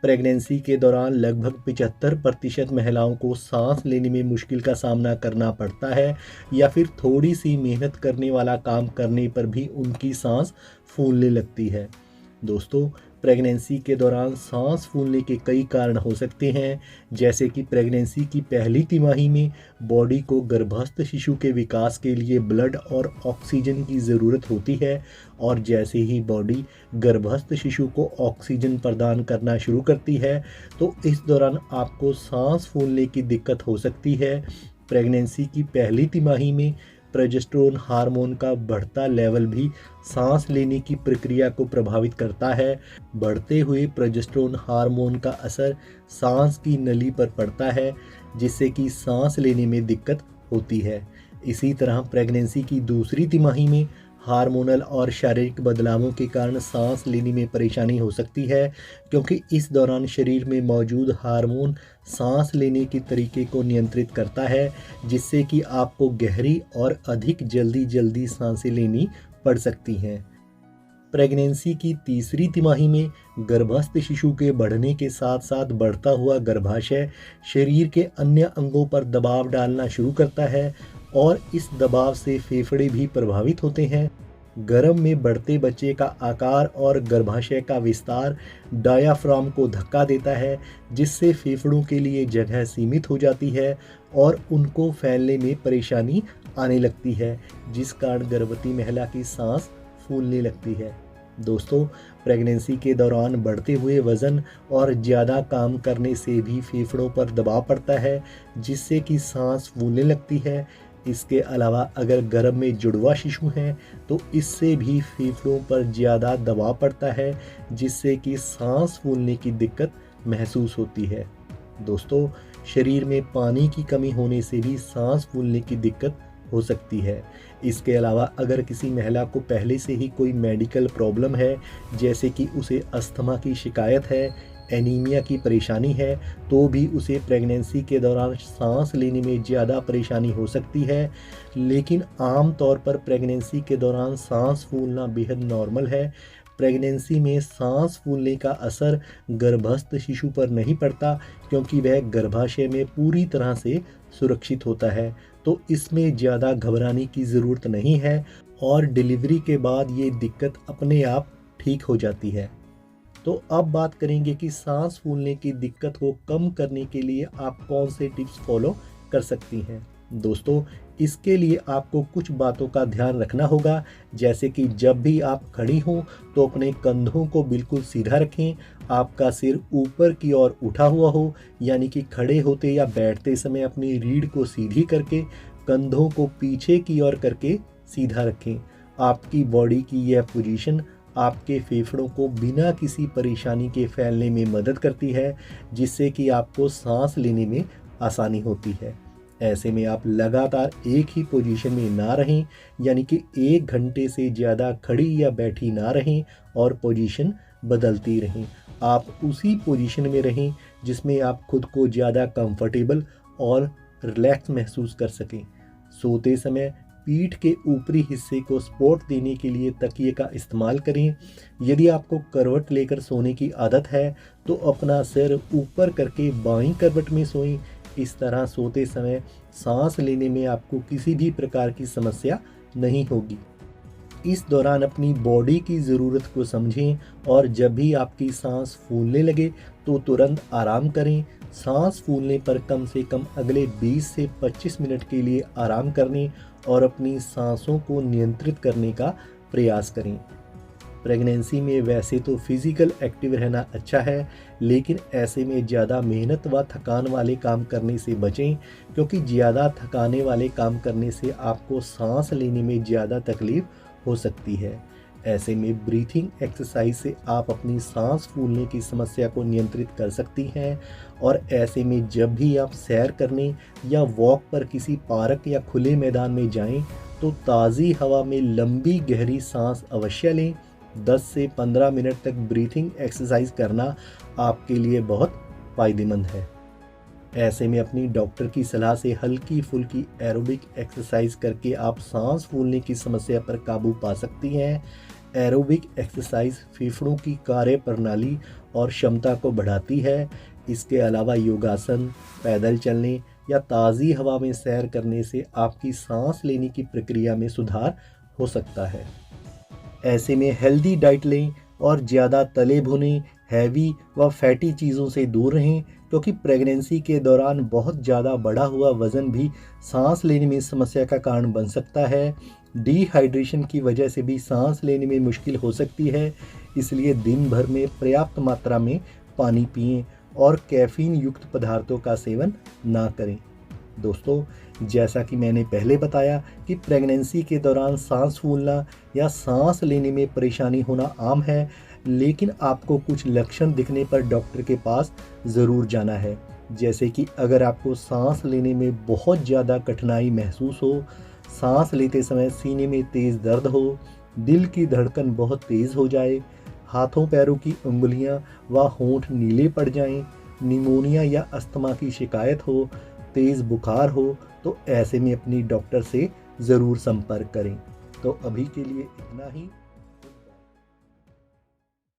Pregnancy के दौरान लगभग 75% महिलाओं को सांस लेने में मुश्किल का सामना करना पड़ता है या फिर थोड़ी सी मेहनत करने वाला काम करने पर भी उनकी सांस फूलने लगती है। दोस्तों, प्रेगनेंसी के दौरान सांस फूलने के कई कारण हो सकते हैं, जैसे कि प्रेगनेंसी की पहली तिमाही में बॉडी को गर्भस्थ शिशु के विकास के लिए ब्लड और ऑक्सीजन की ज़रूरत होती है, और जैसे ही बॉडी गर्भस्थ शिशु को ऑक्सीजन प्रदान करना शुरू करती है तो इस दौरान आपको सांस फूलने की दिक्कत हो सकती है। प्रेगनेंसी की पहली तिमाही में प्रोजेस्टेरोन हार्मोन का बढ़ता लेवल भी सांस लेने की प्रक्रिया को प्रभावित करता है। बढ़ते हुए प्रोजेस्टेरोन हार्मोन का असर सांस की नली पर पड़ता है, जिससे कि सांस लेने में दिक्कत होती है। इसी तरह प्रेगनेंसी की दूसरी तिमाही में हार्मोनल और शारीरिक बदलावों के कारण सांस लेने में परेशानी हो सकती है, क्योंकि इस दौरान शरीर में मौजूद हार्मोन सांस लेने के तरीके को नियंत्रित करता है, जिससे कि आपको गहरी और अधिक जल्दी सांसें लेनी पड़ सकती हैं। प्रेगनेंसी की तीसरी तिमाही में गर्भस्थ शिशु के बढ़ने के साथ साथ बढ़ता हुआ गर्भाशय शरीर के अन्य अंगों पर दबाव डालना शुरू करता है, और इस दबाव से फेफड़े भी प्रभावित होते हैं। गर्भ में बढ़ते बच्चे का आकार और गर्भाशय का विस्तार डायाफ्राम को धक्का देता है, जिससे फेफड़ों के लिए जगह सीमित हो जाती है और उनको फैलने में परेशानी आने लगती है, जिस कारण गर्भवती महिला की सांस फूलने लगती है। दोस्तों, प्रेगनेंसी के दौरान बढ़ते हुए वज़न और ज़्यादा काम करने से भी फेफड़ों पर दबाव पड़ता है, जिससे कि सांस फूलने लगती है। इसके अलावा अगर गर्भ में जुड़वा शिशु हैं तो इससे भी फेफड़ों पर ज़्यादा दबाव पड़ता है, जिससे कि सांस फूलने की दिक्कत महसूस होती है। दोस्तों, शरीर में पानी की कमी होने से भी सांस फूलने की दिक्कत हो सकती है। इसके अलावा अगर किसी महिला को पहले से ही कोई मेडिकल प्रॉब्लम है, जैसे कि उसे अस्थमा की शिकायत है, एनीमिया की परेशानी है, तो भी उसे प्रेगनेंसी के दौरान सांस लेने में ज़्यादा परेशानी हो सकती है। लेकिन आम तौर पर प्रेगनेंसी के दौरान सांस फूलना बेहद नॉर्मल है। प्रेगनेंसी में सांस फूलने का असर गर्भस्थ शिशु पर नहीं पड़ता, क्योंकि वह गर्भाशय में पूरी तरह से सुरक्षित होता है, तो इसमें ज़्यादा घबराने की ज़रूरत नहीं है और डिलीवरी के बाद ये दिक्कत अपने आप ठीक हो जाती है। तो अब बात करेंगे कि सांस फूलने की दिक्कत को कम करने के लिए आप कौन से टिप्स फॉलो कर सकती हैं। दोस्तों, इसके लिए आपको कुछ बातों का ध्यान रखना होगा, जैसे कि जब भी आप खड़ी हों तो अपने कंधों को बिल्कुल सीधा रखें, आपका सिर ऊपर की ओर उठा हुआ हो, यानी कि खड़े होते या बैठते समय अपनी रीढ़ को सीधी करके कंधों को पीछे की ओर करके सीधा रखें। आपकी बॉडी की यह पोजीशन आपके फेफड़ों को बिना किसी परेशानी के फैलने में मदद करती है, जिससे कि आपको सांस लेने में आसानी होती है। ऐसे में आप लगातार एक ही पोजीशन में ना रहें, यानी कि 1 घंटे से ज़्यादा खड़ी या बैठी ना रहें और पोजीशन बदलती रहें। आप उसी पोजीशन में रहें जिसमें आप खुद को ज़्यादा कंफर्टेबल और रिलैक्स महसूस कर सकें। सोते समय पीठ के ऊपरी हिस्से को सपोर्ट देने के लिए तकिए का इस्तेमाल करें। यदि आपको करवट लेकर सोने की आदत है तो अपना सिर ऊपर करके बाईं करवट में सोएं। इस तरह सोते समय सांस लेने में आपको किसी भी प्रकार की समस्या नहीं होगी। इस दौरान अपनी बॉडी की ज़रूरत को समझें और जब भी आपकी सांस फूलने लगे तो तुरंत आराम करें। सांस फूलने पर कम से कम अगले 20 से 25 मिनट के लिए आराम करने और अपनी सांसों को नियंत्रित करने का प्रयास करें। प्रेगनेंसी में वैसे तो फिज़िकल एक्टिव रहना अच्छा है, लेकिन ऐसे में ज़्यादा मेहनत व थकान वाले काम करने से बचें, क्योंकि ज़्यादा थकाने वाले काम करने से आपको सांस लेने में ज़्यादा तकलीफ़ हो सकती है। ऐसे में ब्रीथिंग एक्सरसाइज से आप अपनी सांस फूलने की समस्या को नियंत्रित कर सकती हैं। और ऐसे में जब भी आप सैर करने या वॉक पर किसी पार्क या खुले मैदान में जाएं, तो ताज़ी हवा में लंबी गहरी सांस अवश्य लें। 10 से 15 मिनट तक ब्रीथिंग एक्सरसाइज करना आपके लिए बहुत फ़ायदेमंद है। ऐसे में अपनी डॉक्टर की सलाह से हल्की फुल्की एरोबिक एक्सरसाइज करके आप सांस फूलने की समस्या पर काबू पा सकती हैं। एरोबिक एक्सरसाइज फेफड़ों की कार्य प्रणाली और क्षमता को बढ़ाती है। इसके अलावा योगासन, पैदल चलने या ताज़ी हवा में सैर करने से आपकी सांस लेने की प्रक्रिया में सुधार हो सकता है। ऐसे में हेल्दी डाइट लें और ज़्यादा तले भुने, हैवी व फैटी चीज़ों से दूर रहें, क्योंकि प्रेगनेंसी के दौरान बहुत ज़्यादा बढ़ा हुआ वज़न भी सांस लेने में समस्या का कारण बन सकता है। डिहाइड्रेशन की वजह से भी सांस लेने में मुश्किल हो सकती है, इसलिए दिन भर में पर्याप्त मात्रा में पानी पिएं और कैफ़ीन युक्त पदार्थों का सेवन ना करें। दोस्तों, जैसा कि मैंने पहले बताया कि प्रेगनेंसी के दौरान सांस फूलना या सांस लेने में परेशानी होना आम है, लेकिन आपको कुछ लक्षण दिखने पर डॉक्टर के पास ज़रूर जाना है। जैसे कि अगर आपको सांस लेने में बहुत ज़्यादा कठिनाई महसूस हो, सांस लेते समय सीने में तेज़ दर्द हो, दिल की धड़कन बहुत तेज़ हो जाए, हाथों पैरों की उंगलियां व होंठ नीले पड़ जाएं, निमोनिया या अस्थमा की शिकायत हो, तेज़ बुखार हो, तो ऐसे में अपनी डॉक्टर से ज़रूर संपर्क करें। तो अभी के लिए इतना ही।